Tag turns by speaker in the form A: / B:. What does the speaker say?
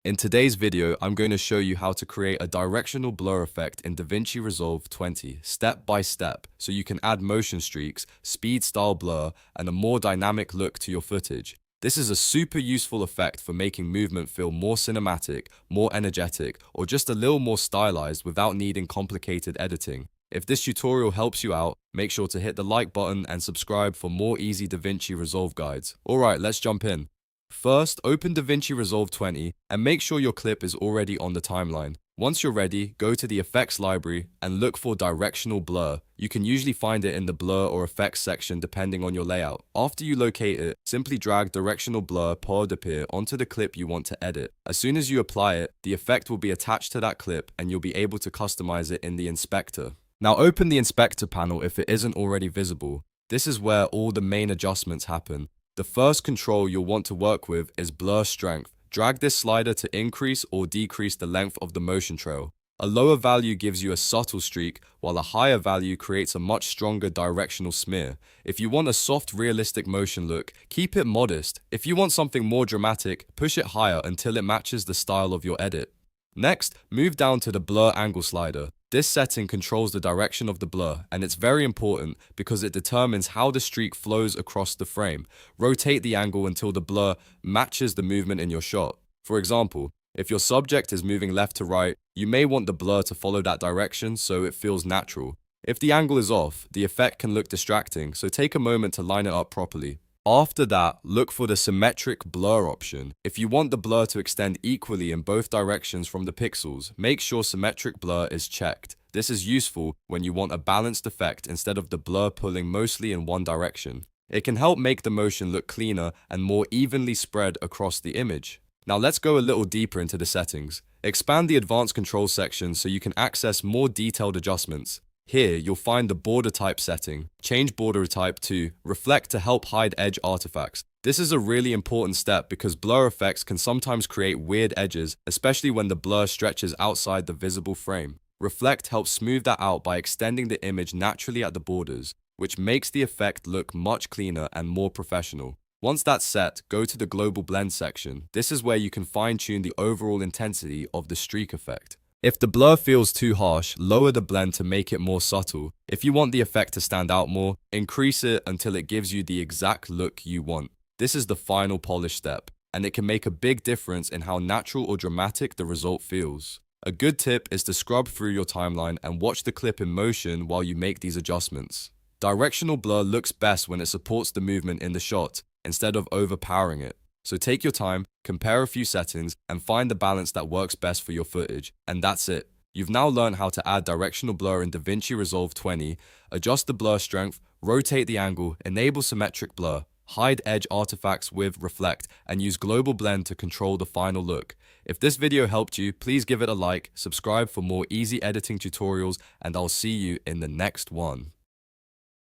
A: In today's video, I'm going to show you how to create a directional blur effect in DaVinci Resolve 20, step by step, so you can add motion streaks, speed style blur, and a more dynamic look to your footage. This is a super useful effect for making movement feel more cinematic, more energetic, or just a little more stylized without needing complicated editing. If this tutorial helps you out, make sure to hit the like button and subscribe for more easy DaVinci Resolve guides. Alright, let's jump in. First, open DaVinci Resolve 20 and make sure your clip is already on the timeline. Once you're ready, go to the Effects library and look for Directional Blur. You can usually find it in the Blur or Effects section depending on your layout. After you locate it, simply drag Directional Blur Pod Appear onto the clip you want to edit. As soon as you apply it, the effect will be attached to that clip and you'll be able to customize it in the inspector. Now open the inspector panel if it isn't already visible. This is where all the main adjustments happen. The first control you'll want to work with is blur strength. Drag this slider to increase or decrease the length of the motion trail. A lower value gives you a subtle streak, while a higher value creates a much stronger directional smear. If you want a soft, realistic motion look, keep it modest. If you want something more dramatic, push it higher until it matches the style of your edit. Next, move down to the blur angle slider. This setting controls the direction of the blur, and it's very important because it determines how the streak flows across the frame. Rotate the angle until the blur matches the movement in your shot. For example, if your subject is moving left to right, you may want the blur to follow that direction so it feels natural. If the angle is off, the effect can look distracting, so take a moment to line it up properly. After that, look for the Symmetric Blur option. If you want the blur to extend equally in both directions from the pixels, make sure Symmetric Blur is checked. This is useful when you want a balanced effect instead of the blur pulling mostly in one direction. It can help make the motion look cleaner and more evenly spread across the image. Now let's go a little deeper into the settings. Expand the Advanced Controls section so you can access more detailed adjustments. Here, you'll find the border type setting. Change border type to reflect to help hide edge artifacts. This is a really important step because blur effects can sometimes create weird edges, especially when the blur stretches outside the visible frame. Reflect helps smooth that out by extending the image naturally at the borders, which makes the effect look much cleaner and more professional. Once that's set, go to the Global Blend section. This is where you can fine-tune the overall intensity of the streak effect. If the blur feels too harsh, lower the blend to make it more subtle. If you want the effect to stand out more, increase it until it gives you the exact look you want. This is the final polish step, and it can make a big difference in how natural or dramatic the result feels. A good tip is to scrub through your timeline and watch the clip in motion while you make these adjustments. Directional blur looks best when it supports the movement in the shot, instead of overpowering it. So take your time, compare a few settings, and find the balance that works best for your footage. And that's it. You've now learned how to add directional blur in DaVinci Resolve 20, adjust the blur strength, rotate the angle, enable symmetric blur, hide edge artifacts with reflect, and use global blend to control the final look. If this video helped you, please give it a like, subscribe for more easy editing tutorials, and I'll see you in the next one.